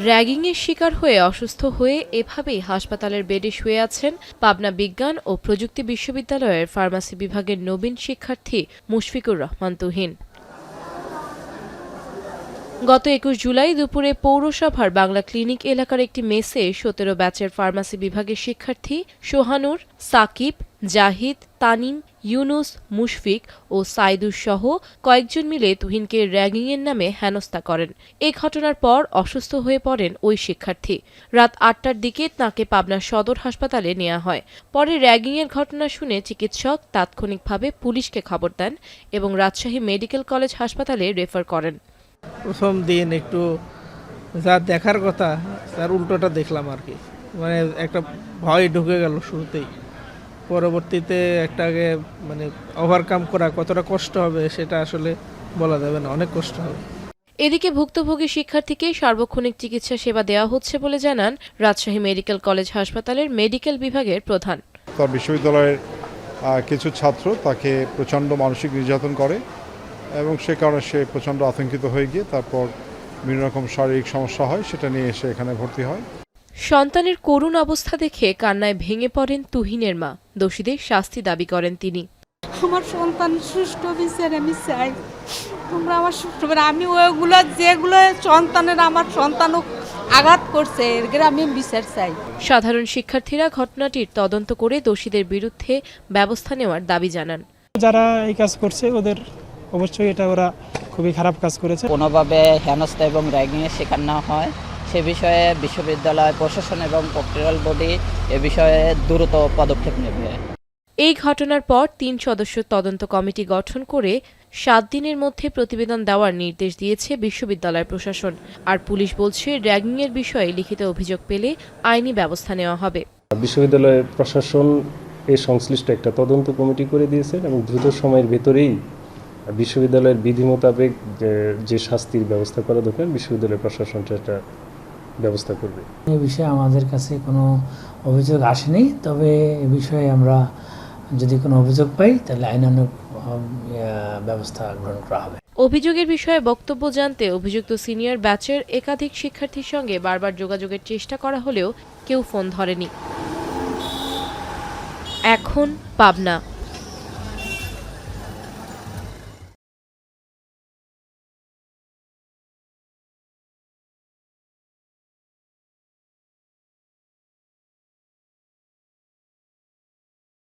র্যাগিংয়ের শিকার হয়ে অসুস্থ হয়ে এভাবেই হাসপাতালের বেডে শুয়ে আছেন পাবনা বিজ্ঞান ও প্রযুক্তি বিশ্ববিদ্যালয়ের ফার্মাসি বিভাগের নবীন শিক্ষার্থী মুশফিকুর রহমান তুহিন। গত ২১ জুলাই দুপুরে পৌরসভার বাংলা ক্লিনিক এলাকার একটি মেসে ১৭ ব্যাচের ফার্মাসি বিভাগের শিক্ষার্থী সোহানুর, সাকিব, জাহিদ, তানিম, ইউনুস, মুশফিক ও সাইদুর সহ কয়েকজন মিলে তুহিনকে র্যাগিংয়ের নামে হেনস্থা করেন। এ ঘটনার পর অসুস্থ হয়ে পড়েন ওই শিক্ষার্থী। রাত ৮টার দিকে তাঁকে পাবনা সদর হাসপাতালে নেওয়া হয়। পরে র্যাগিংয়ের ঘটনা শুনে চিকিৎসক তাৎক্ষণিকভাবে পুলিশকে খবর দেন এবং রাজশাহী মেডিকেল কলেজ হাসপাতালে রেফার করেন। প্রথম দিন একটু যা দেখার কথা তার উল্টোটা দেখলাম আর কি, মানে একটা ভয় ঢুকে গেল শুরুতেই। পরবর্তীতে একটাকে মানে ওভারকাম করা কতটা কষ্ট হবে সেটা আসলে বলা যাবে না, অনেক কষ্ট হবে। এদিকে ভুক্তভোগী শিক্ষার্থীকে সার্বক্ষণিক চিকিৎসা সেবা দেওয়া হচ্ছে বলে জানান রাজশাহী মেডিকেল কলেজ হাসপাতালের মেডিকেল বিভাগের প্রধান। তার বিশ্ববিদ্যালয়ের কিছু ছাত্র তাকে প্রচণ্ড মানসিক নির্যাতন করে এবং সে কারণে সে প্রচণ্ড আতঙ্কিত হয়ে গিয়ে তারপর বিভিন্ন রকম শারীরিক সমস্যা হয়, সেটা নিয়ে এসে এখানে ভর্তি হয়। সন্তানের করুণ অবস্থা দেখে কান্নায় ভেঙে পড়েন তুহিনের মা। দোষীদের শাস্তি দাবি করেন তিনি। আমার সন্তান সুষ্ঠু বিচার আমি চাই, তোমরা আমার সুষ্ঠু, আমি ওইগুলো যেগুলো সন্তানের আমার সন্তানও আঘাত করছে এর আমি বিচার চাই। সাধারণ শিক্ষার্থীরা ঘটনাটির তদন্ত করে দোষীদের বিরুদ্ধে ব্যবস্থা নেওয়ার দাবি জানান। যারা এই কাজ করছে ওদের অবশ্যই এটা ওরা খুবই খারাপ কাজ করেছে। কোনোভাবে হেনস্থা এবং র্যাগিংয়ের শিকার না হয় সে বিষয়ে বিশ্ববিদ্যালয় প্রশাসন এবং প্রক্টরাল বডি এ বিষয়ে দ্রুত পদক্ষেপ নেবে। এই ঘটনার পর ৩ সদস্য তদন্ত কমিটি গঠন করে ৭ দিনের মধ্যে প্রতিবেদন দেওয়ার নির্দেশ দিয়েছে বিশ্ববিদ্যালয় প্রশাসন। আর পুলিশ বলছে র্যাগিংয়ের বিষয়ে লিখিত অভিযোগ পেলে আইনি ব্যবস্থা নেওয়া হবে। বিশ্ববিদ্যালয়ের প্রশাসন এর সংশ্লিষ্ট একটা তদন্ত কমিটি করে দিয়েছেন এবং দ্রুত সময়ের ভেতরেই বিশ্ববিদ্যালয়ের বিধি মোতাবেক যে শাস্তির ব্যবস্থা করা দরকার বিশ্ববিদ্যালয় প্রশাসন সেটা ব্যবস্থা করবে। এই বিষয়ে আমাদের কাছে কোনো অভিযোগ আসেনি, তবে এ বিষয়ে আমরা যদি কোনো অভিযোগ পাই তাহলে আইনানুগ ব্যবস্থা গ্রহণ করা হবে। অভিযোগের বিষয়ে বক্তব্য জানতে অভিযুক্ত সিনিয়র ব্যাচের একাধিক শিক্ষার্থীর সঙ্গে বারবার যোগাযোগের চেষ্টা করা হলেও কেউ ফোন ধরেনি। এখন পাবনা।